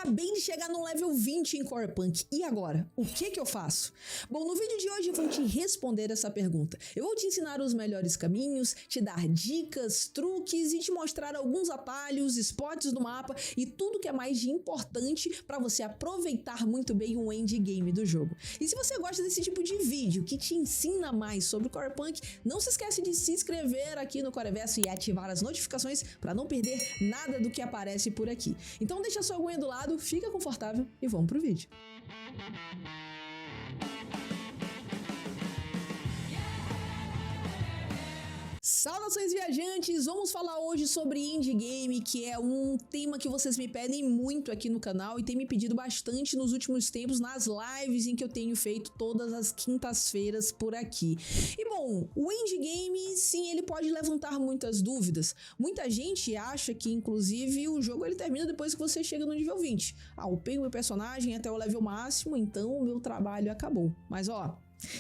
Acabei de chegar no level 20 em Core Punk, e agora? O que eu faço? Bom, no vídeo de hoje eu vou te responder essa pergunta. Eu vou te ensinar os melhores caminhos, te dar dicas, truques e te mostrar alguns atalhos, spots do mapa e tudo que é mais de importante para você aproveitar muito bem o endgame do jogo. E se você gosta desse tipo de vídeo que te ensina mais sobre Core Punk, não se esquece de se inscrever aqui no Coreverso e ativar as notificações para não perder nada do que aparece por aqui. Então deixa sua aguinha do lado, fica confortável e vamos pro vídeo. Saudações viajantes, vamos falar hoje sobre endgame, que é um tema que vocês me pedem muito aqui no canal e tem me pedido bastante nos últimos tempos nas lives em que eu tenho feito todas as quintas-feiras por aqui. E bom, o endgame, sim, ele pode levantar muitas dúvidas. Muita gente acha que, inclusive, o jogo ele termina depois que você chega no nível 20. Ah, eu pego meu personagem até o level máximo, então o meu trabalho acabou. Mas ó,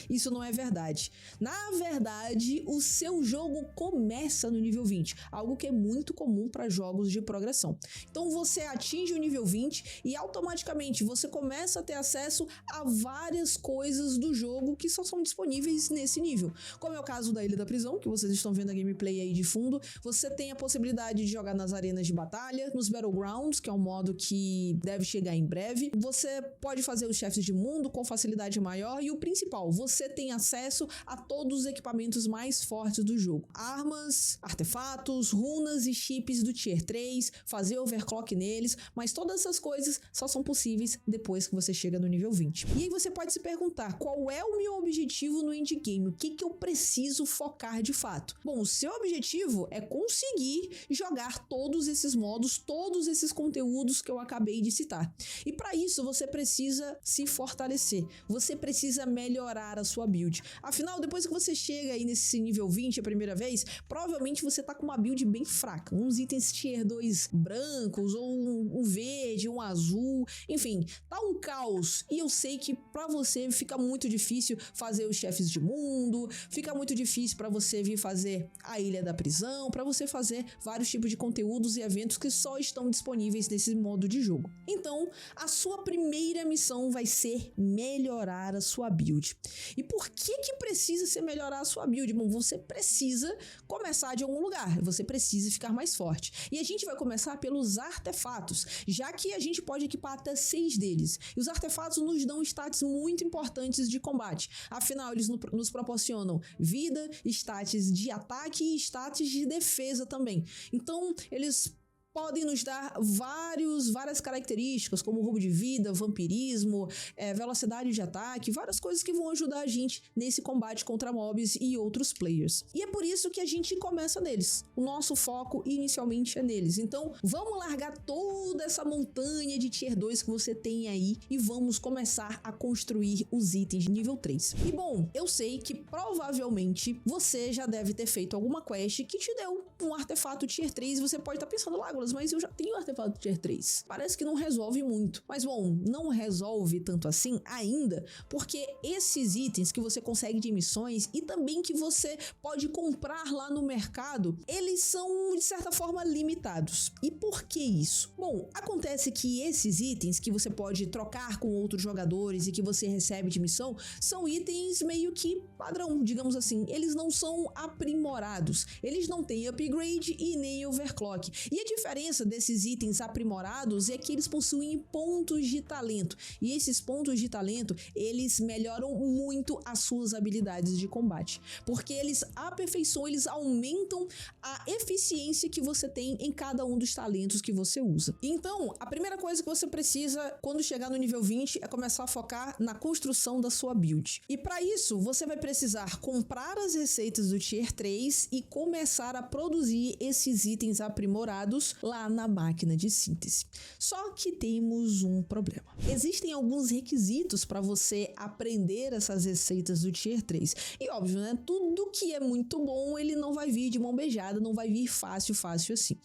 isso não é verdade. Na verdade, o seu jogo começa no nível 20, algo que é muito comum para jogos de progressão. Então você atinge o nível 20 e automaticamente você começa a ter acesso a várias coisas do jogo que só são disponíveis nesse nível. Como é o caso da Ilha da Prisão, que vocês estão vendo a gameplay aí de fundo. Você tem a possibilidade de jogar nas arenas de batalha, nos Battlegrounds, que é um modo que deve chegar em breve. Você pode fazer os chefes de mundo com facilidade maior e o principal, você tem acesso a todos os equipamentos mais fortes do jogo. Armas, artefatos, runas e chips do Tier 3, fazer overclock neles, mas todas essas coisas só são possíveis depois que você chega no nível 20. E aí você pode se perguntar, qual é o meu objetivo no endgame? O que eu preciso focar de fato? Bom, o seu objetivo é conseguir jogar todos esses modos, todos esses conteúdos que eu acabei de citar. E para isso você precisa se fortalecer, você precisa melhorar a sua build. Afinal, depois que você chega aí nesse nível 20 a primeira vez, provavelmente você tá com uma build bem fraca. Uns itens tier 2 brancos, ou um verde, um azul, enfim, tá um caos. E eu sei que pra você fica muito difícil fazer os chefes de mundo, fica muito difícil pra você vir fazer a Ilha da Prisão, pra você fazer vários tipos de conteúdos e eventos que só estão disponíveis nesse modo de jogo. Então, a sua primeira missão vai ser melhorar a sua build. E por que precisa ser melhorar a sua build? Bom, você precisa começar de algum lugar, você precisa ficar mais forte. E a gente vai começar pelos artefatos, já que a gente pode equipar até 6 deles. E os artefatos nos dão stats muito importantes de combate. Afinal, eles nos proporcionam vida, stats de ataque e stats de defesa também. Então, eles podem nos dar várias características, como roubo de vida, vampirismo, velocidade de ataque, várias coisas que vão ajudar a gente nesse combate contra mobs e outros players. E é por isso que a gente começa neles. O nosso foco inicialmente é neles. Então, vamos largar toda essa montanha de tier 2 que você tem aí e vamos começar a construir os itens de nível 3. E bom, eu sei que provavelmente você já deve ter feito alguma quest que te deu um artefato tier 3 e você pode estar pensando lá, mas eu já tenho artefato tier 3. Parece que não resolve muito. Mas bom, não resolve tanto assim ainda, porque esses itens que você consegue de missões e também que você pode comprar lá no mercado, eles são de certa forma limitados. E por que isso? Bom, acontece que esses itens que você pode trocar com outros jogadores e que você recebe de missão, são itens meio que padrão, digamos assim. Eles não são aprimorados, eles não têm upgrade e nem overclock. E a diferença desses itens aprimorados é que eles possuem pontos de talento, e esses pontos de talento, eles melhoram muito as suas habilidades de combate, porque eles aperfeiçoam, eles aumentam a eficiência que você tem em cada um dos talentos que você usa. Então, a primeira coisa que você precisa quando chegar no nível 20 é começar a focar na construção da sua build. E para isso, você vai precisar comprar as receitas do Tier 3 e começar a produzir esses itens aprimorados lá na máquina de síntese. Só que temos um problema. Existem alguns requisitos para você aprender essas receitas do Tier 3. E óbvio, né? Tudo que é muito bom, ele não vai vir de mão beijada, não vai vir fácil assim.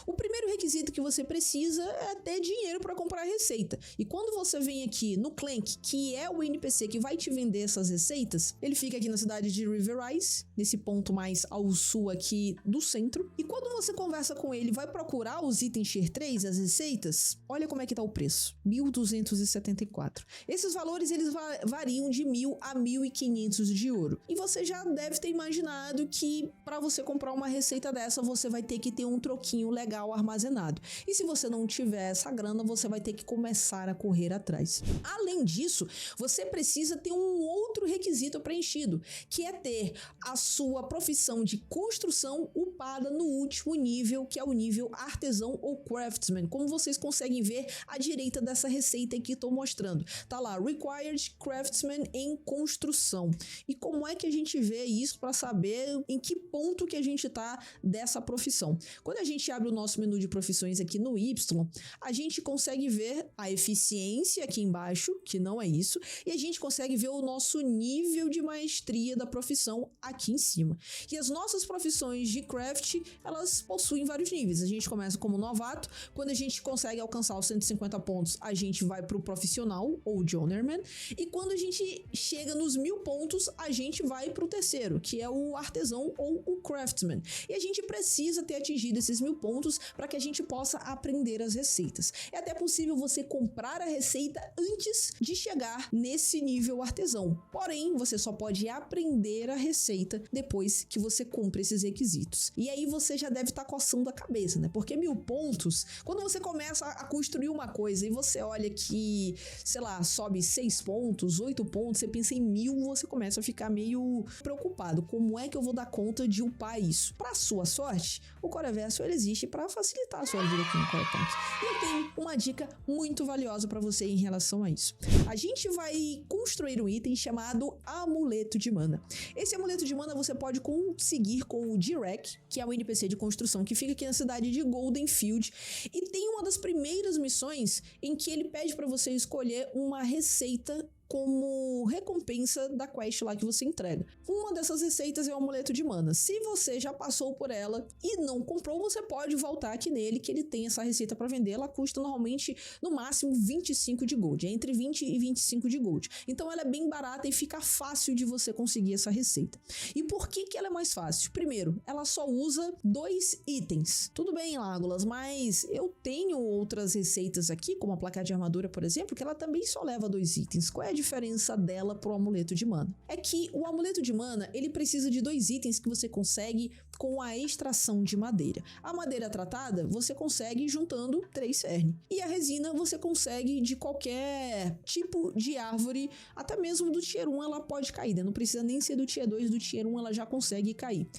O primeiro requisito que você precisa é ter dinheiro para comprar a receita. E quando você vem aqui no Clank, que é o NPC que vai te vender essas receitas, ele fica aqui na cidade de Riverrise, nesse ponto mais ao sul aqui do centro. E quando você conversa com ele, vai procurar procurar os itens Tier 3, as receitas, olha como é que tá o preço, 1.274. Esses valores eles variam de 1.000 a 1.500 de ouro. E você já deve ter imaginado que para você comprar uma receita dessa, você vai ter que ter um troquinho legal armazenado. E se você não tiver essa grana, você vai ter que começar a correr atrás. Além disso, você precisa ter um outro requisito preenchido, que é ter a sua profissão de construção upada no último nível, que é o nível artesão ou craftsman, como vocês conseguem ver à direita dessa receita aqui que estou mostrando. Tá lá, Required Craftsman em construção. E como é que a gente vê isso para saber em que ponto que a gente tá dessa profissão? Quando a gente abre o nosso menu de profissões aqui no Y, a gente consegue ver a eficiência aqui embaixo, que não é isso, e a gente consegue ver o nosso nível de maestria da profissão aqui em cima. E as nossas profissões de craft, elas possuem vários níveis. A gente começa como novato, quando a gente consegue alcançar os 150 pontos, a gente vai pro profissional ou journeyman, e quando a gente chega nos 1.000 pontos, a gente vai pro terceiro, que é o artesão ou o craftsman. E a gente precisa ter atingido esses 1.000 pontos para que a gente possa aprender as receitas. É até possível você comprar a receita antes de chegar nesse nível artesão. Porém, você só pode aprender a receita depois que você cumpre esses requisitos. E aí você já deve estar coçando a cabeça, né? Porque 1.000 pontos, quando você começa a construir uma coisa e você olha que, sei lá, sobe 6 pontos, 8 pontos, você pensa em 1.000, você começa a ficar meio preocupado. Como é que eu vou dar conta de upar isso? Para sua sorte, o Coreverso ele existe para facilitar a sua vida aqui no Corepunk. E eu tenho uma dica muito valiosa para você em relação a isso. A gente vai construir um item chamado Amuleto de Mana. Esse Amuleto de Mana você pode conseguir com o Direct, que é um NPC de construção que fica aqui na cidade de Golden Field, e tem uma das primeiras missões em que ele pede para você escolher uma receita como recompensa da quest lá que você entrega. Uma dessas receitas é o Amuleto de Mana. Se você já passou por ela e não comprou, você pode voltar aqui nele, que ele tem essa receita para vender. Ela custa normalmente, no máximo, 25 de gold. É entre 20 e 25 de gold. Então ela é bem barata e fica fácil de você conseguir essa receita. E por que ela é mais fácil? Primeiro, ela só usa 2 itens. Tudo bem, Lágolas, mas eu tenho outras receitas aqui, como a placa de armadura, por exemplo, que ela também só leva 2 itens. Qual é a diferença dela pro Amuleto de Mana? É que o Amuleto de Mana, ele precisa de 2 itens que você consegue com a extração de madeira. A madeira tratada, você consegue juntando 3 cerne. E a resina, você consegue de qualquer tipo de árvore, até mesmo do Tier 1 ela pode cair, né? Não precisa nem ser do Tier 2, do Tier 1 ela já consegue cair.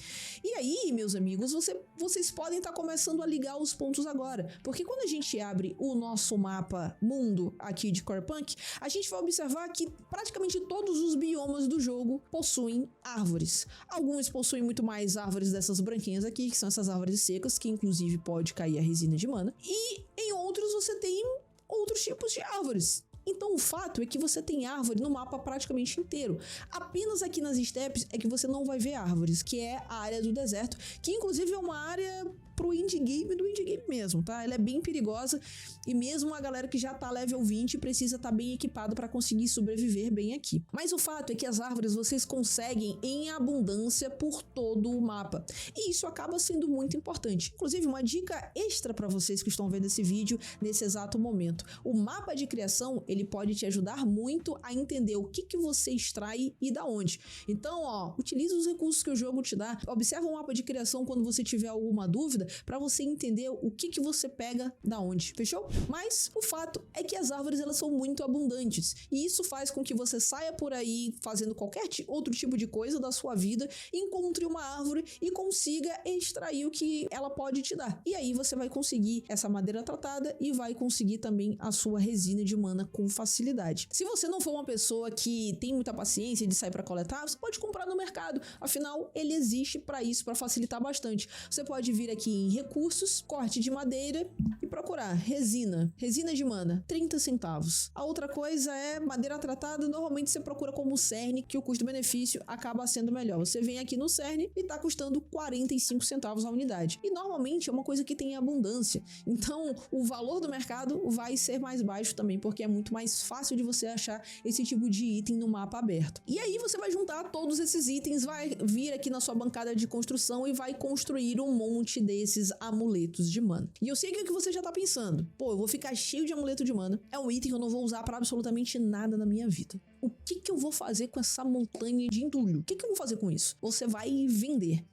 E aí, meus amigos, vocês podem estar começando a ligar os pontos agora, porque quando a gente abre o nosso mapa mundo aqui de Corepunk, a gente vai observar que praticamente todos os biomas do jogo possuem árvores. Alguns possuem muito mais árvores dessas branquinhas aqui, que são essas árvores secas, que inclusive pode cair a resina de mana. E em outros você tem outros tipos de árvores. Então o fato é que você tem árvore no mapa praticamente inteiro. Apenas aqui nas steppes é que você não vai ver árvores, que é a área do deserto, que inclusive é uma área pro indie game do indie game mesmo, tá? Ela é bem perigosa e mesmo a galera que já tá level 20 precisa estar bem equipada para conseguir sobreviver bem aqui. Mas o fato é que as árvores vocês conseguem em abundância por todo o mapa. E isso acaba sendo muito importante. Inclusive, uma dica extra para vocês que estão vendo esse vídeo nesse exato momento. O mapa de criação, ele pode te ajudar muito a entender o que você extrai e da onde. Então, ó, utilize os recursos que o jogo te dá. Observa o mapa de criação quando você tiver alguma dúvida, para você entender o que você pega da onde, fechou? Mas o fato é que as árvores elas são muito abundantes e isso faz com que você saia por aí fazendo qualquer outro tipo de coisa da sua vida, encontre uma árvore e consiga extrair o que ela pode te dar. E aí você vai conseguir essa madeira tratada e vai conseguir também a sua resina de mana com facilidade. Se você não for uma pessoa que tem muita paciência de sair para coletar, você pode comprar no mercado. Afinal, ele existe para isso, para facilitar bastante. Você pode vir aqui em recursos, corte de madeira e procurar resina de mana, 30 centavos. A outra coisa é madeira tratada, normalmente você procura como Cerne, que o custo-benefício acaba sendo melhor. Você vem aqui no Cerne e tá custando 45 centavos a unidade. E normalmente é uma coisa que tem abundância. Então, o valor do mercado vai ser mais baixo também, porque é muito mais fácil de você achar esse tipo de item no mapa aberto. E aí você vai juntar todos esses itens, vai vir aqui na sua bancada de construção e vai construir um monte desses amuletos de mana. E eu sei que você já tá pensando, pô, eu vou ficar cheio de amuleto de mana, é um item que eu não vou usar pra absolutamente nada na minha vida. O que eu vou fazer com essa montanha de entulho? O que eu vou fazer com isso? Você vai vender.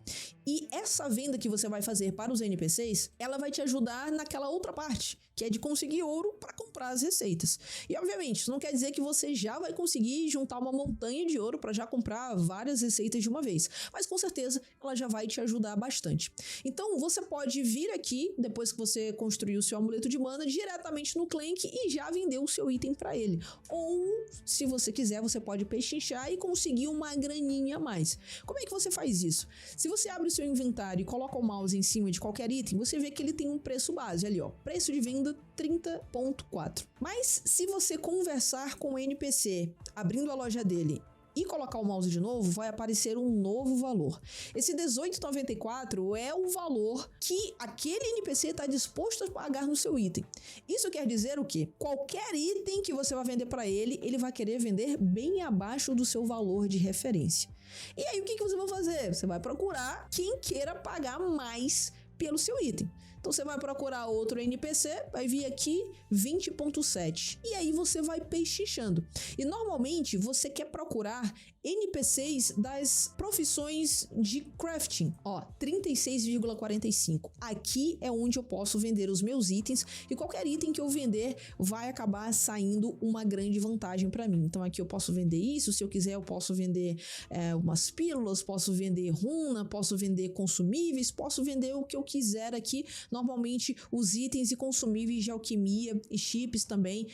E essa venda que você vai fazer para os NPCs, ela vai te ajudar naquela outra parte, que é de conseguir ouro para comprar as receitas. E obviamente, isso não quer dizer que você já vai conseguir juntar uma montanha de ouro para já comprar várias receitas de uma vez, mas com certeza ela já vai te ajudar bastante. Então você pode vir aqui, depois que você construir o seu amuleto de mana, diretamente no Clank e já vender o seu item para ele. Ou, se você quiser, você pode pechinchar e conseguir uma graninha a mais. Como é que você faz isso? Se você abre o seu inventário e coloca o mouse em cima de qualquer item, você vê que ele tem um preço base ali, ó. Preço de venda 30,4. Mas se você conversar com o NPC, abrindo a loja dele e colocar o mouse de novo, vai aparecer um novo valor. Esse 18,94 é o valor que aquele NPC está disposto a pagar no seu item. Isso quer dizer o quê? Qualquer item que você vai vender para ele, ele vai querer vender bem abaixo do seu valor de referência. E aí o que você vai fazer? Você vai procurar quem queira pagar mais pelo seu item. Então você vai procurar outro NPC, vai vir aqui 20,7. E aí você vai pechinchando. E normalmente você quer procurar NPCs das profissões de crafting. Ó, 36,45. Aqui é onde eu posso vender os meus itens e qualquer item que eu vender vai acabar saindo uma grande vantagem para mim. Então aqui eu posso vender isso, se eu quiser eu posso vender umas pílulas, posso vender runa, posso vender consumíveis, posso vender o que eu quiser aqui. Normalmente os itens e consumíveis de alquimia e chips também,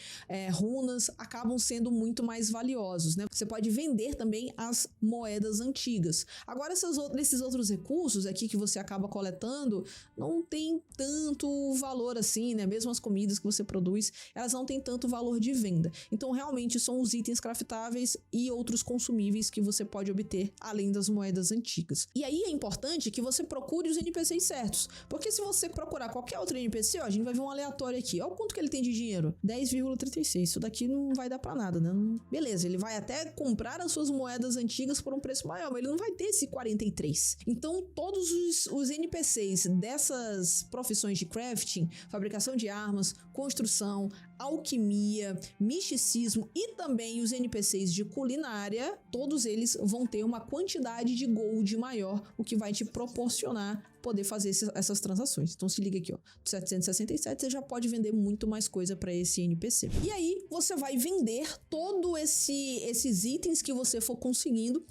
runas, acabam sendo muito mais valiosos, né? Você pode vender também as moedas antigas. Agora esses outros recursos aqui que você acaba coletando não tem tanto valor assim, né? Mesmo as comidas que você produz, elas não têm tanto valor de venda. Então realmente são os itens craftáveis e outros consumíveis que você pode obter além das moedas antigas. E aí é importante que você procure os NPCs certos, porque se você procurar qualquer outro NPC, ó, a gente vai ver um aleatório aqui. Olha o quanto que ele tem de dinheiro. 10,36. Isso daqui não vai dar pra nada, né? Beleza, ele vai até comprar as suas moedas antigas por um preço maior, mas ele não vai ter esse 43. Então, todos os NPCs dessas profissões de crafting, fabricação de armas, construção, alquimia, misticismo e também os NPCs de culinária, todos eles vão ter uma quantidade de gold maior, o que vai te proporcionar poder fazer essas transações. Então se liga aqui, ó, 767 você já pode vender muito mais coisa para esse NPC. E aí você vai vender todos esses itens que você for conseguindo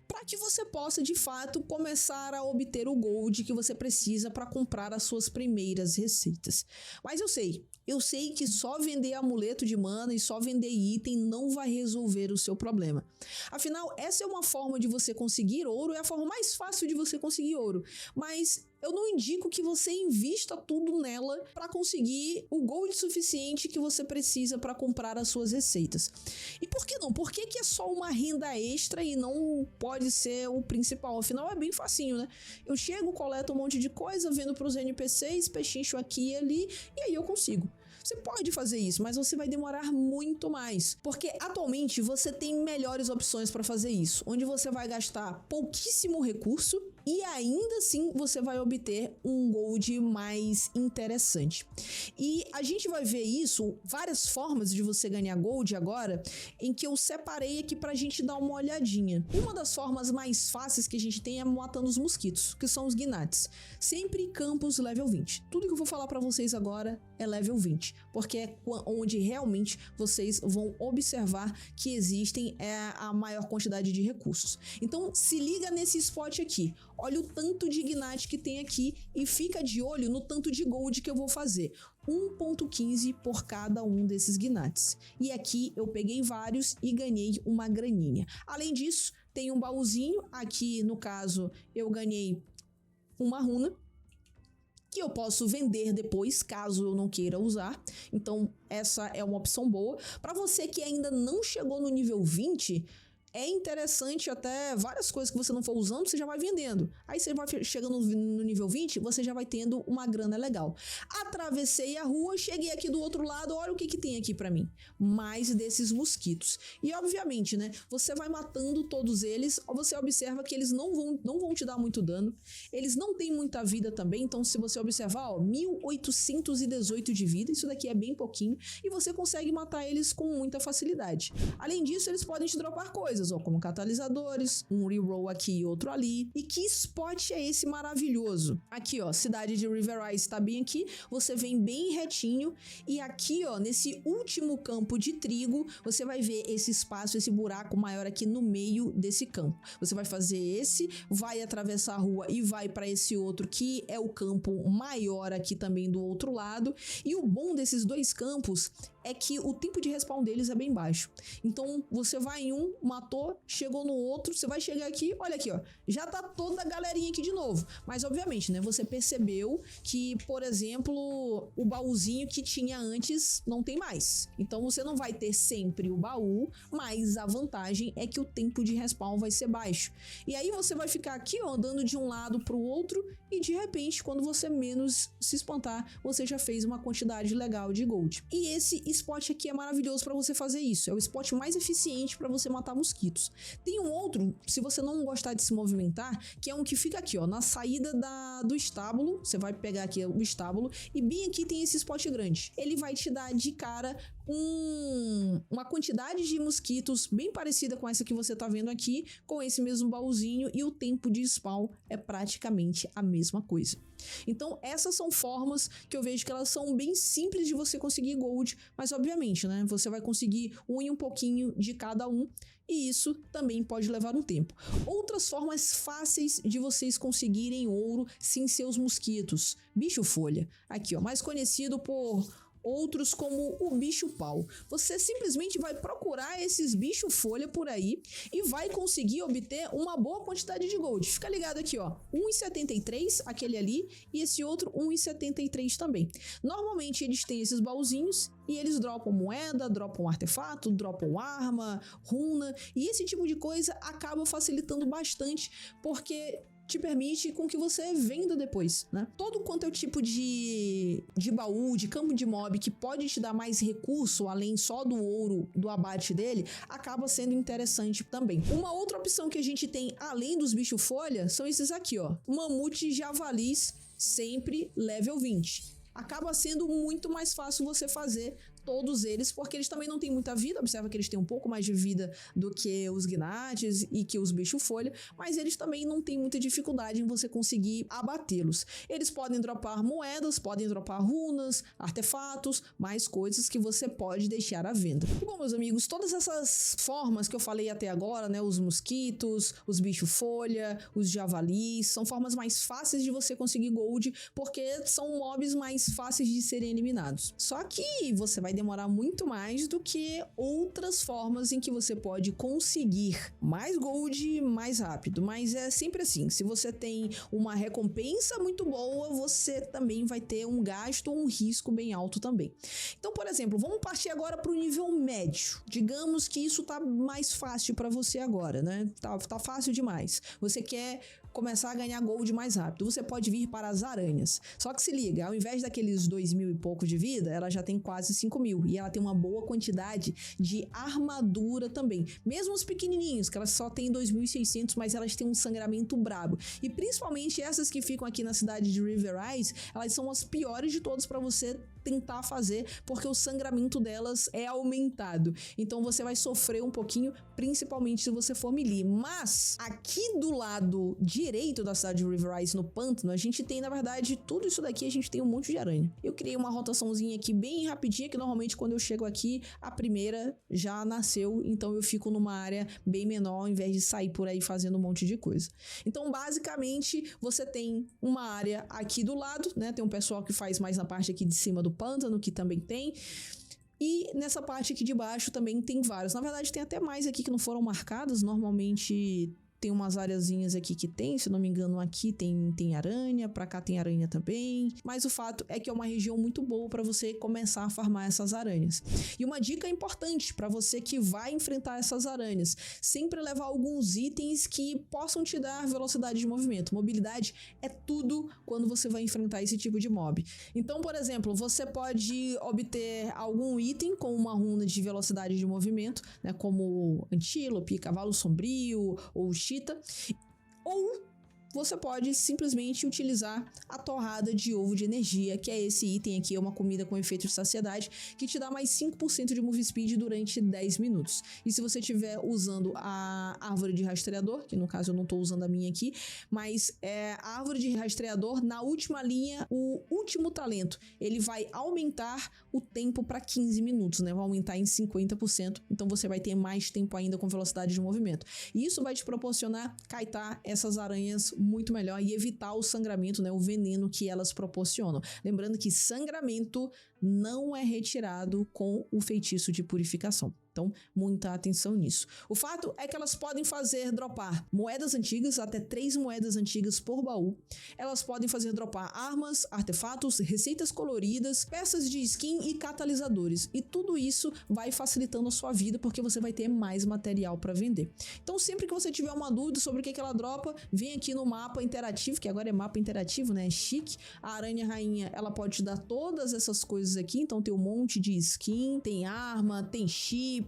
para que você possa de fato começar a obter o gold que você precisa para comprar as suas primeiras receitas. Mas eu sei que só vender amuleto de mana e só vender item não vai resolver o seu problema. Afinal, essa é uma forma de você conseguir ouro, é a forma mais fácil de você conseguir ouro, mas eu não indico que você invista tudo nela para conseguir o gold suficiente que você precisa para comprar as suas receitas. E por que não? Por que é só uma renda extra e não pode ser o principal? Afinal, é bem facinho, né? Eu chego, coleto um monte de coisa, vendo para os NPCs, pechincho aqui e ali, e aí eu consigo. Você pode fazer isso, mas você vai demorar muito mais, porque atualmente você tem melhores opções para fazer isso, onde você vai gastar pouquíssimo recurso e ainda assim você vai obter um gold mais interessante. E a gente vai ver isso, várias formas de você ganhar gold agora, em que eu separei aqui pra gente dar uma olhadinha. Uma das formas mais fáceis que a gente tem é matando os mosquitos, que são os Gnaats. Sempre campos level 20. Tudo que eu vou falar pra vocês agora é level 20, porque é onde realmente vocês vão observar que existem a maior quantidade de recursos. Então se liga nesse spot aqui. Olha o tanto de Gnaat que tem aqui e fica de olho no tanto de gold que eu vou fazer. 1,15 por cada um desses Gnaats. E aqui eu peguei vários e ganhei uma graninha. Além disso, tem um baúzinho. Aqui, no caso, eu ganhei uma runa, que eu posso vender depois, caso eu não queira usar. Então, essa é uma opção boa. Para você que ainda não chegou no nível 20, é interessante até várias coisas que você não for usando, você já vai vendendo. Aí você vai chegando no nível 20, você já vai tendo uma grana legal. Atravessei a rua, cheguei aqui do outro lado, olha o que tem aqui pra mim. Mais desses mosquitos. E obviamente, né, você vai matando todos eles, você observa que eles não vão te dar muito dano. Eles não têm muita vida também, então se você observar, ó, 1818 de vida, isso daqui é bem pouquinho, e você consegue matar eles com muita facilidade. Além disso, eles podem te dropar coisas, ó, como catalisadores, um reroll aqui e outro ali. E que spot é esse maravilhoso? Aqui, ó, cidade de Riverrise tá bem aqui, você vem bem retinho e aqui, ó, nesse último campo de trigo, você vai ver esse espaço, esse buraco maior aqui no meio desse campo. Você vai fazer esse, vai atravessar a rua e vai para esse outro que é o campo maior aqui também do outro lado. E o bom desses dois campos é que o tempo de respawn deles é bem baixo. Então, você vai em um, matou, chegou no outro, você vai chegar aqui, olha aqui, ó, já tá toda a galerinha aqui de novo. Mas, obviamente, né, você percebeu que, por exemplo, o baúzinho que tinha antes não tem mais. Então, você não vai ter sempre o baú, mas a vantagem é que o tempo de respawn vai ser baixo. E aí, você vai ficar aqui, ó, andando de um lado pro outro e, de repente, quando você menos se espantar, você já fez uma quantidade legal de gold. E esse spot aqui é maravilhoso para você fazer isso. É o spot mais eficiente para você matar mosquitos. Tem um outro, se você não gostar de se movimentar, que é um que fica aqui, ó, na saída do estábulo. Você vai pegar aqui o estábulo e bem aqui tem esse spot grande. Ele vai te dar de cara uma quantidade de mosquitos bem parecida com essa que você tá vendo aqui, com esse mesmo baúzinho, e o tempo de spawn é praticamente a mesma coisa. Então essas são formas que eu vejo que elas são bem simples de você conseguir gold, mas obviamente, né, você vai conseguir um pouquinho de cada um, e isso também pode levar um tempo. Outras formas fáceis de vocês conseguirem ouro sem seus mosquitos. Bicho folha, aqui ó, mais conhecido por outros como o bicho pau. Você simplesmente vai procurar esses bicho folha por aí e vai conseguir obter uma boa quantidade de gold. Fica ligado aqui, ó, 1,73 aquele ali e esse outro 1,73 também. Normalmente eles têm esses baúzinhos e eles dropam moeda, dropam artefato, dropam arma, runa, e esse tipo de coisa acaba facilitando bastante porque te permite com que você venda depois, né? Todo quanto é o tipo de baú, de campo de mob que pode te dar mais recurso, além só do ouro, do abate dele, acaba sendo interessante também. Uma outra opção que a gente tem, além dos bicho folha, são esses aqui, ó. Mamute javalis, sempre level 20. Acaba sendo muito mais fácil você fazer todos eles, porque eles também não têm muita vida. Observa que eles têm um pouco mais de vida do que os gnates e que os bicho folha, mas eles também não têm muita dificuldade em você conseguir abatê-los. Eles podem dropar moedas, podem dropar runas, artefatos, mais coisas que você pode deixar à venda. E bom, meus amigos, todas essas formas que eu falei até agora, né, os mosquitos, os bicho folha, os javalis, são formas mais fáceis de você conseguir gold, porque são mobs mais fáceis de serem eliminados. Só que você vai demorar muito mais do que outras formas em que você pode conseguir mais gold mais rápido, mas é sempre assim, se você tem uma recompensa muito boa, você também vai ter um gasto ou um risco bem alto também. Então, por exemplo, vamos partir agora para o nível médio. Digamos que isso tá mais fácil para você agora, né? Tá fácil demais. Você quer começar a ganhar gold mais rápido, você pode vir para as aranhas. Só que se liga, ao invés daqueles 2.000 e pouco de vida, ela já tem quase 5.000 e ela tem uma boa quantidade de armadura também. Mesmo os pequenininhos, que elas só tem 2.600, mas elas têm um sangramento brabo. E principalmente essas que ficam aqui na cidade de Riverrise, elas são as piores de todas para você tentar fazer, porque o sangramento delas é aumentado. Então você vai sofrer um pouquinho, principalmente se você for melee. Mas aqui do lado direito da cidade de Riverrise, no pântano, a gente tem, na verdade, tudo isso daqui, a gente tem um monte de aranha. Eu criei uma rotaçãozinha aqui bem rapidinha, que normalmente quando eu chego aqui, a primeira já nasceu, então eu fico numa área bem menor, ao invés de sair por aí fazendo um monte de coisa. Então, basicamente, você tem uma área aqui do lado, né? Tem um pessoal que faz mais na parte aqui de cima do pântano, que também tem. E nessa parte aqui de baixo também tem vários. Na verdade, tem até mais aqui que não foram marcados. Normalmente Tem umas areazinhas aqui que tem, se não me engano, aqui tem aranha, pra cá tem aranha também. Mas o fato é que é uma região muito boa pra você começar a farmar essas aranhas. E uma dica importante pra você que vai enfrentar essas aranhas: sempre levar alguns itens que possam te dar velocidade de movimento. Mobilidade é tudo quando você vai enfrentar esse tipo de mob. Então, por exemplo, você pode obter algum item com uma runa de velocidade de movimento, né, como antílope, cavalo sombrio ou cheetah, ou você pode simplesmente utilizar a torrada de ovo de energia, que é esse item aqui, é uma comida com efeito de saciedade, que te dá mais 5% de move speed durante 10 minutos. E se você estiver usando a árvore de rastreador, que no caso eu não estou usando a minha aqui, mas a árvore de rastreador, na última linha, o último talento, ele vai aumentar o tempo para 15 minutos, né? Vai aumentar em 50%, então você vai ter mais tempo ainda com velocidade de movimento. E isso vai te proporcionar kaitar essas aranhas muito melhor e evitar o sangramento, né, o veneno que elas proporcionam. Lembrando que sangramento não é retirado com o feitiço de purificação. Então, muita atenção nisso. O fato é que elas podem fazer dropar moedas antigas, até 3 moedas antigas por baú. Elas podem fazer dropar armas, artefatos, receitas coloridas, peças de skin e catalisadores. E tudo isso vai facilitando a sua vida, porque você vai ter mais material para vender. Então, sempre que você tiver uma dúvida sobre o que ela dropa, vem aqui no mapa interativo, que agora é mapa interativo, né? É chique. A aranha rainha, ela pode te dar todas essas coisas aqui. Então, tem um monte de skin, tem arma, tem chip,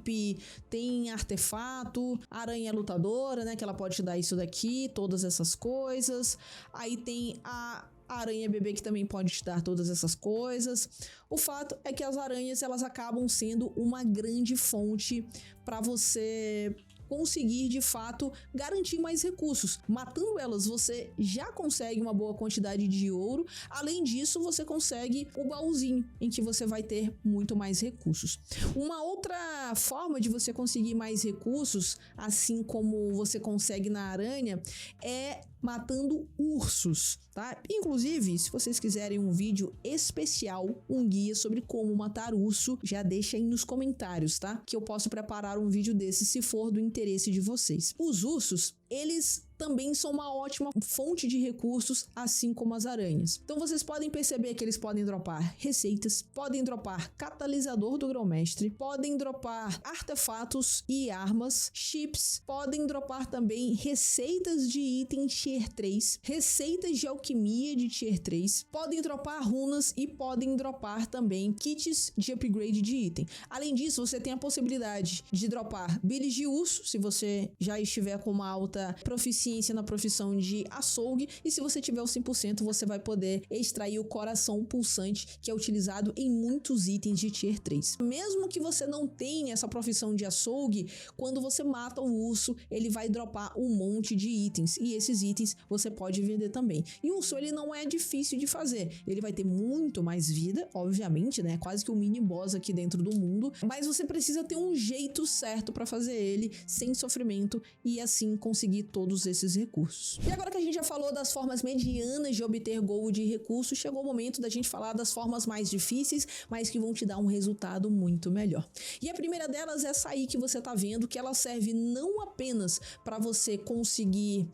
tem artefato, aranha lutadora, né, que ela pode te dar isso daqui, todas essas coisas. Aí tem a aranha bebê, que também pode te dar todas essas coisas. O fato é que as aranhas, elas acabam sendo uma grande fonte para você conseguir, de fato, garantir mais recursos. Matando elas, você já consegue uma boa quantidade de ouro. Além disso, você consegue o baúzinho, em que você vai ter muito mais recursos. Uma outra forma de você conseguir mais recursos, assim como você consegue na aranha, é matando ursos, tá? Inclusive, se vocês quiserem um vídeo especial, um guia sobre como matar urso, já deixa aí nos comentários, tá? Que eu posso preparar um vídeo desse se for do interesse de vocês. Os ursos, eles também são uma ótima fonte de recursos, assim como as aranhas. Então vocês podem perceber que eles podem dropar receitas, podem dropar catalisador do grão-mestre, podem dropar artefatos e armas, chips, podem dropar também receitas de itens tier 3, receitas de alquimia de tier 3, podem dropar runas e podem dropar também kits de upgrade de item. Além disso, você tem a possibilidade de dropar bilis de urso, se você já estiver com uma alta proficiência na profissão de açougue, e se você tiver o 100%, você vai poder extrair o coração pulsante, que é utilizado em muitos itens de tier 3. Mesmo que você não tenha essa profissão de açougue, quando você mata o urso, ele vai dropar um monte de itens, e esses itens você pode vender também. E o urso, ele não é difícil de fazer, ele vai ter muito mais vida, obviamente, né? Quase que um mini boss aqui dentro do mundo, mas você precisa ter um jeito certo para fazer ele sem sofrimento e assim conseguir todos esses recursos. E agora que a gente já falou das formas medianas de obter gold e recursos, chegou o momento da gente falar das formas mais difíceis, mas que vão te dar um resultado muito melhor. E a primeira delas é essa aí que você tá vendo, que ela serve não apenas para você conseguir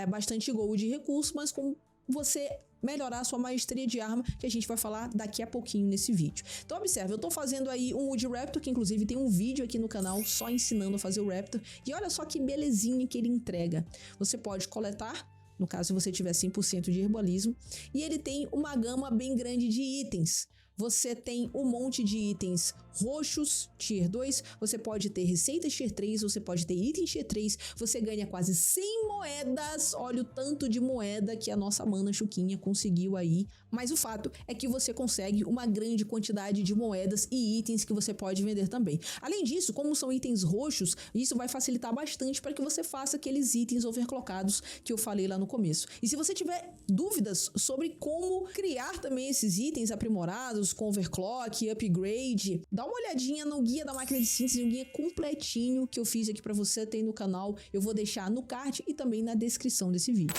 bastante gold e recursos, mas com você melhorar a sua maestria de arma, que a gente vai falar daqui a pouquinho nesse vídeo. Então observe, eu tô fazendo aí um Wood Raptor, que inclusive tem um vídeo aqui no canal só ensinando a fazer o Raptor, e olha só que belezinha que ele entrega. Você pode coletar, no caso se você tiver 100% de herbalismo, e ele tem uma gama bem grande de itens. Você tem um monte de itens roxos, tier 2, você pode ter receitas tier 3, você pode ter itens tier 3, você ganha quase 100 moedas, olha o tanto de moeda que a nossa mana Chuquinha conseguiu aí, mas o fato é que você consegue uma grande quantidade de moedas e itens que você pode vender também. Além disso, como são itens roxos, isso vai facilitar bastante para que você faça aqueles itens overclockados que eu falei lá no começo. E se você tiver dúvidas sobre como criar também esses itens aprimorados, com overclock, upgrade, dá uma olhadinha no guia da máquina de síntese, um guia completinho que eu fiz aqui pra você, tem no canal, eu vou deixar no card e também na descrição desse vídeo.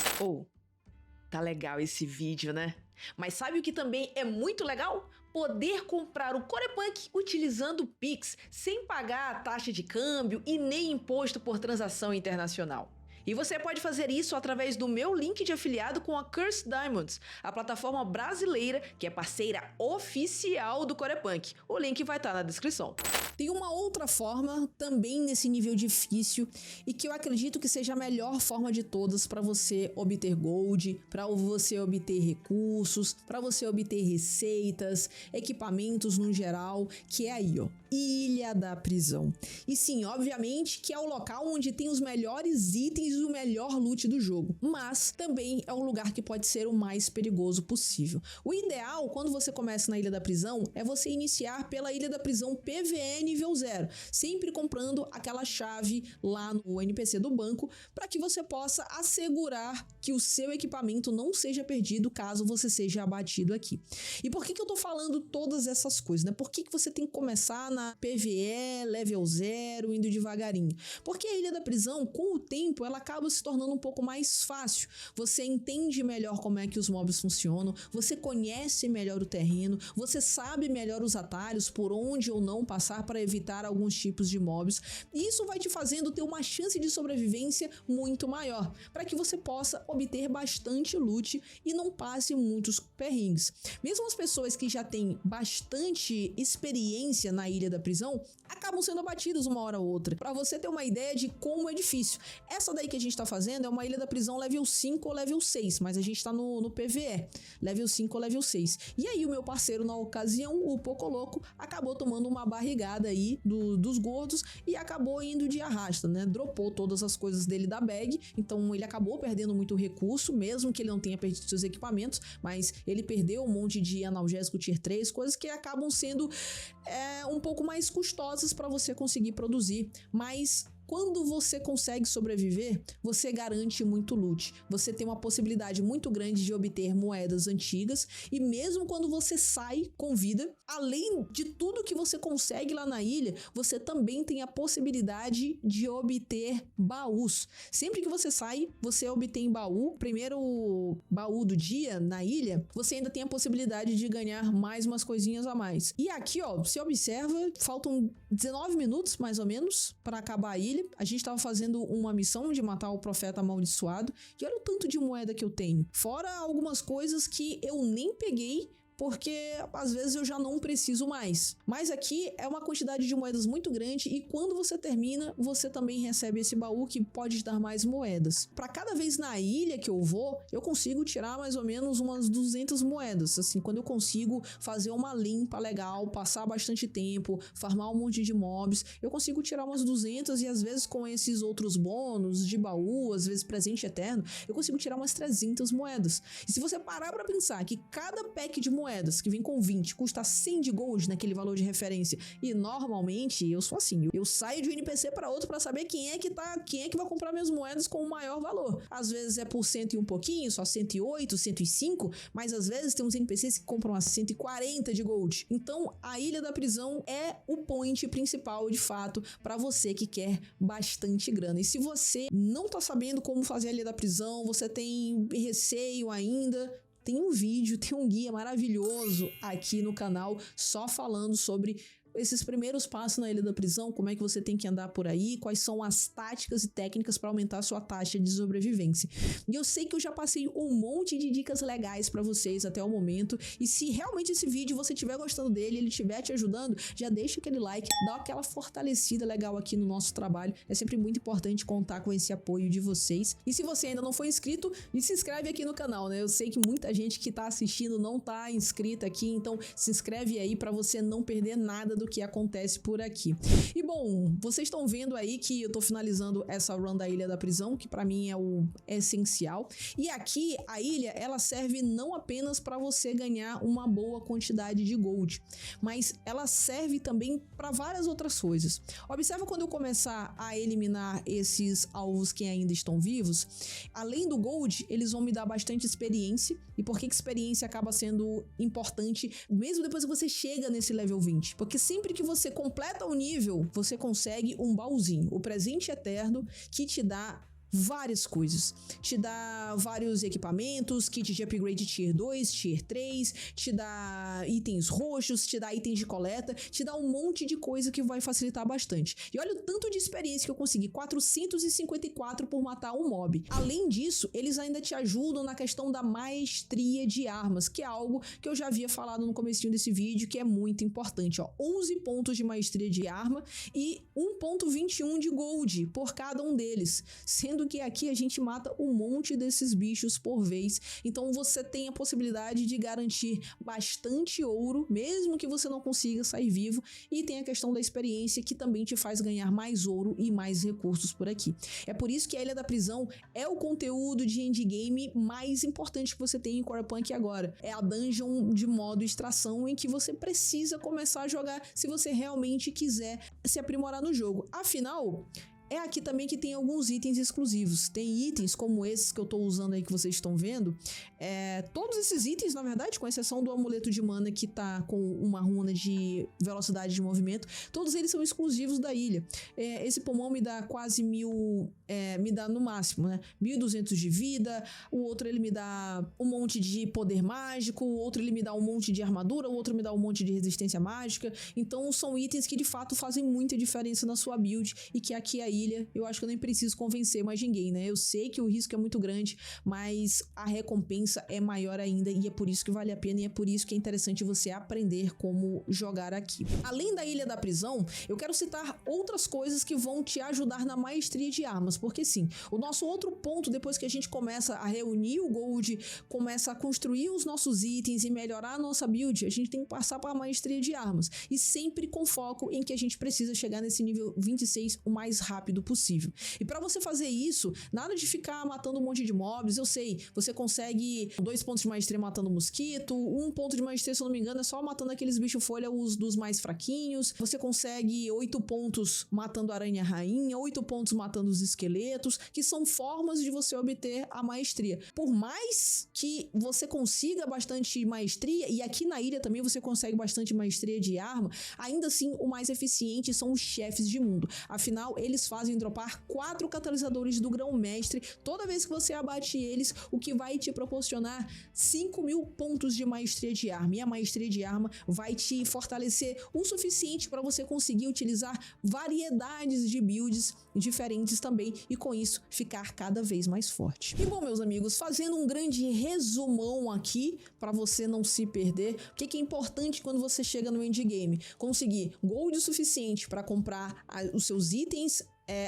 Tá legal esse vídeo, né? Mas sabe o que também é muito legal? Poder comprar o Corepunk utilizando o Pix, sem pagar a taxa de câmbio e nem imposto por transação internacional. E você pode fazer isso através do meu link de afiliado com a Cursed Diamonds, a plataforma brasileira que é parceira oficial do Corepunk. O link vai estar na descrição. Tem uma outra forma, também nesse nível difícil, e que eu acredito que seja a melhor forma de todas para você obter gold, para você obter recursos, para você obter receitas, equipamentos no geral, que é aí, ó, Ilha da Prisão. E sim, obviamente que é o local onde tem os melhores itens e o melhor loot do jogo, mas também é um lugar que pode ser o mais perigoso possível. O ideal, quando você começa na Ilha da Prisão, é você iniciar pela Ilha da Prisão PVE nível 0, sempre comprando aquela chave lá no NPC do banco, para que você possa assegurar que o seu equipamento não seja perdido caso você seja abatido aqui. E por que eu tô falando todas essas coisas, né? Por que você tem que começar na PVE, level 0, indo devagarinho? Porque a Ilha da Prisão, com o tempo, ela acaba se tornando um pouco mais fácil. Você entende melhor como é que os mobs funcionam, você conhece melhor o terreno, você sabe melhor os atalhos, por onde ou não passar para evitar alguns tipos de mobs. E isso vai te fazendo ter uma chance de sobrevivência muito maior, para que você possa obter bastante loot e não passe muitos perrengues. Mesmo as pessoas que já têm bastante experiência na Ilha da Prisão acabam sendo abatidas uma hora ou outra. Para você ter uma ideia de como é difícil. Essa daí que a gente tá fazendo é uma Ilha da Prisão level 5 ou level 6, mas a gente tá no PVE, level 5 ou level 6. E aí o meu parceiro na ocasião, o Pocoloco, acabou tomando uma barrigada aí dos gordos e acabou indo de arrasta, né? Dropou todas as coisas dele da bag, então ele acabou perdendo muito recurso, mesmo que ele não tenha perdido seus equipamentos, mas ele perdeu um monte de analgésico tier 3, coisas que acabam sendo um pouco mais custosas para você conseguir produzir, mas quando você consegue sobreviver, você garante muito loot. Você tem uma possibilidade muito grande de obter moedas antigas e mesmo quando você sai com vida, além de tudo que você consegue lá na ilha, você também tem a possibilidade de obter baús. Sempre que você sai, você obtém baú. Primeiro baú do dia na ilha, você ainda tem a possibilidade de ganhar mais umas coisinhas a mais. E aqui, ó, você observa, faltam 19 minutos mais ou menos para acabar a ilha. A gente tava fazendo uma missão de matar o profeta amaldiçoado e olha o tanto de moeda que eu tenho. Fora algumas coisas que eu nem peguei, porque às vezes eu já não preciso mais. Mas aqui é uma quantidade de moedas muito grande e quando você termina, você também recebe esse baú que pode te dar mais moedas. Para cada vez na ilha que eu vou, eu consigo tirar mais ou menos umas 200 moedas. Assim, quando eu consigo fazer uma limpa legal, passar bastante tempo, farmar um monte de mobs, eu consigo tirar umas 200 e às vezes com esses outros bônus de baú, às vezes presente eterno, eu consigo tirar umas 300 moedas. E se você parar para pensar que cada pack de moedas que vem com 20 custa 100 de gold naquele valor de referência, e normalmente eu sou assim, eu saio de um NPC para outro para saber quem é que vai comprar minhas moedas com o maior valor. Às vezes é por 100 e um pouquinho, só 108, 105, mas às vezes tem uns NPCs que compram a 140 de gold. Então a Ilha da Prisão é o point principal de fato para você que quer bastante grana. E se você não tá sabendo como fazer a Ilha da Prisão, você tem receio ainda, tem um vídeo, tem um guia maravilhoso aqui no canal só falando sobre esses primeiros passos na Ilha da Prisão, como é que você tem que andar por aí, quais são as táticas e técnicas para aumentar a sua taxa de sobrevivência. E eu sei que eu já passei um monte de dicas legais para vocês até o momento, e se realmente esse vídeo você estiver gostando dele, ele estiver te ajudando, já deixa aquele like, dá aquela fortalecida legal aqui no nosso trabalho, é sempre muito importante contar com esse apoio de vocês. E se você ainda não foi inscrito, se inscreve aqui no canal, né? Eu sei que muita gente que tá assistindo não tá inscrita aqui, então se inscreve aí para você não perder nada do que acontece por aqui. E bom, vocês estão vendo aí que eu tô finalizando essa run da Ilha da Prisão, que para mim é o essencial. E aqui a ilha, ela serve não apenas para você ganhar uma boa quantidade de gold, mas ela serve também para várias outras coisas. Observa quando eu começar a eliminar esses alvos que ainda estão vivos, além do gold, eles vão me dar bastante experiência. E por que experiência acaba sendo importante mesmo depois que você chega nesse level 20? Porque sempre que você completa o nível, você consegue um baúzinho, o presente eterno, que te dá várias coisas. Te dá vários equipamentos, kit de upgrade Tier 2, Tier 3, te dá itens roxos, te dá itens de coleta, te dá um monte de coisa que vai facilitar bastante. E olha o tanto de experiência que eu consegui, 454 por matar um mob. Além disso, eles ainda te ajudam na questão da maestria de armas, que é algo que eu já havia falado no comecinho desse vídeo, que é muito importante, ó. 11 pontos de maestria de arma e 1.21 de gold por cada um deles, sendo que aqui a gente mata um monte desses bichos por vez, então você tem a possibilidade de garantir bastante ouro, mesmo que você não consiga sair vivo, e tem a questão da experiência que também te faz ganhar mais ouro e mais recursos por aqui. É por isso que a Ilha da Prisão é o conteúdo de endgame mais importante que você tem em Corepunk agora. É a dungeon de modo extração em que você precisa começar a jogar se você realmente quiser se aprimorar no jogo. Afinal, é aqui também que tem alguns itens exclusivos. Tem itens como esses que eu tô usando aí, que vocês estão vendo. Todos esses itens, na verdade, com exceção do amuleto de mana que tá com uma runa de velocidade de movimento, todos eles são exclusivos da ilha. Esse pulmão me dá quase 1000, me dá no máximo, né? 1200 de vida. O outro ele me dá um monte de poder mágico. O outro ele me dá um monte de armadura. O outro me dá um monte de resistência mágica. Então são itens que de fato fazem muita diferença na sua build e que aqui a ilha, eu acho que eu nem preciso convencer mais ninguém, né? Eu sei que o risco é muito grande, mas a recompensa é maior ainda e é por isso que vale a pena e é por isso que é interessante você aprender como jogar aqui. Além da Ilha da Prisão, eu quero citar outras coisas que vão te ajudar na maestria de armas, porque sim, o nosso outro ponto, depois que a gente começa a reunir o gold, começa a construir os nossos itens e melhorar a nossa build, a gente tem que passar para a maestria de armas, e sempre com foco em que a gente precisa chegar nesse nível 26 o mais rápido possível. E para você fazer isso, nada de ficar matando um monte de mobs. Eu sei, você consegue 2 pontos de maestria matando mosquito, 1 ponto de maestria, se eu não me engano, é só matando aqueles bichos folha, os dos mais fraquinhos. Você consegue 8 pontos matando a aranha rainha, 8 pontos matando os esqueletos, que são formas de você obter a maestria. Por mais que você consiga bastante maestria, e aqui na ilha também você consegue bastante maestria de arma, ainda assim o mais eficiente são os chefes de mundo. Afinal, eles fazem dropar 4 catalisadores do grão-mestre toda vez que você abate eles, o que vai te proporcionar 5.000 pontos de maestria de arma. E a maestria de arma vai te fortalecer o suficiente para você conseguir utilizar variedades de builds diferentes também e com isso ficar cada vez mais forte. E bom, meus amigos, fazendo um grande resumão aqui para você não se perder, o que é importante quando você chega no endgame? Conseguir gold suficiente para comprar os seus itens,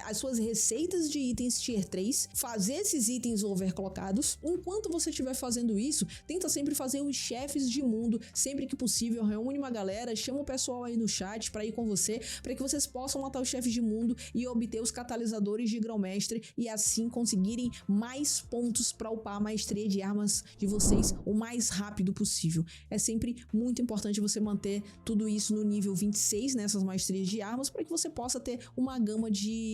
as suas receitas de itens tier 3, fazer esses itens overclockados. Enquanto você estiver fazendo isso, tenta sempre fazer os chefes de mundo, sempre que possível, reúne uma galera, chama o pessoal aí no chat para ir com você, para que vocês possam matar os chefes de mundo e obter os catalisadores de grão-mestre e assim conseguirem mais pontos para upar a maestria de armas de vocês o mais rápido possível. É sempre muito importante você manter tudo isso no nível 26, nessas maestrias de armas, para que você possa ter uma gama de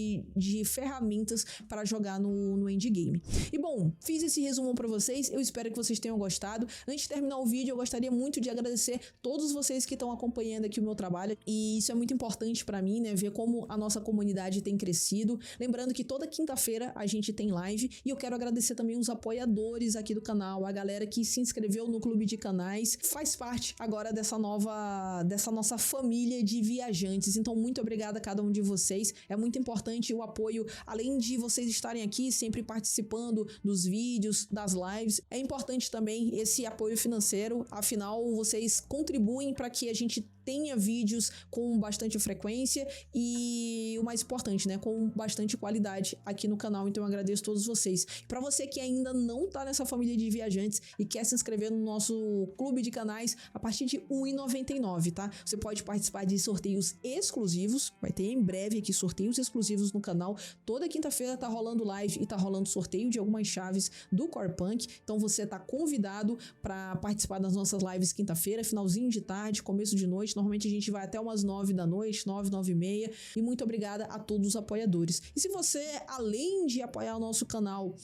ferramentas para jogar no endgame. E bom, fiz esse resumo para vocês, eu espero que vocês tenham gostado. Antes de terminar o vídeo, eu gostaria muito de agradecer todos vocês que estão acompanhando aqui o meu trabalho, e isso é muito importante para mim, né, ver como a nossa comunidade tem crescido. Lembrando que toda quinta-feira a gente tem live, e eu quero agradecer também os apoiadores aqui do canal, a galera que se inscreveu no clube de canais, faz parte agora dessa nossa família de viajantes. Então, muito obrigada a cada um de vocês, é muito importante o apoio, além de vocês estarem aqui sempre participando dos vídeos, das lives, é importante também esse apoio financeiro, afinal vocês contribuem para que a gente tenha vídeos com bastante frequência e o mais importante, né, com bastante qualidade aqui no canal. Então eu agradeço a todos vocês. Para você que ainda não tá nessa família de viajantes e quer se inscrever no nosso clube de canais, a partir de R$ 1,99, tá? Você pode participar de sorteios exclusivos, vai ter em breve aqui sorteios exclusivos no canal. Toda quinta-feira tá rolando live e tá rolando sorteio de algumas chaves do Corepunk, então você tá convidado para participar das nossas lives quinta-feira, finalzinho de tarde, começo de noite. noite. Normalmente a gente vai até umas 9 da noite, 9, 9 e meia. E muito obrigada a todos os apoiadores. E se você, além de apoiar o nosso canal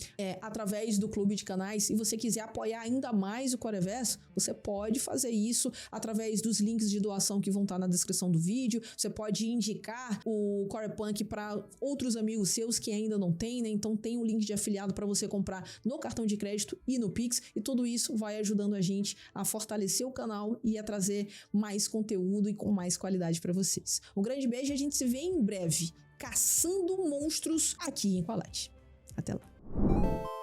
através do Clube de Canais, se você quiser apoiar ainda mais o Coreverso, você pode fazer isso através dos links de doação que vão estar na descrição do vídeo. Você pode indicar o Corepunk para outros amigos seus que ainda não tem, né? Então tem o link de afiliado para você comprar no cartão de crédito e no Pix, e tudo isso vai ajudando a gente a fortalecer o canal e a trazer mais conteúdo e com mais qualidade para vocês. Um grande beijo e a gente se vê em breve caçando monstros aqui em Qualite. Até lá.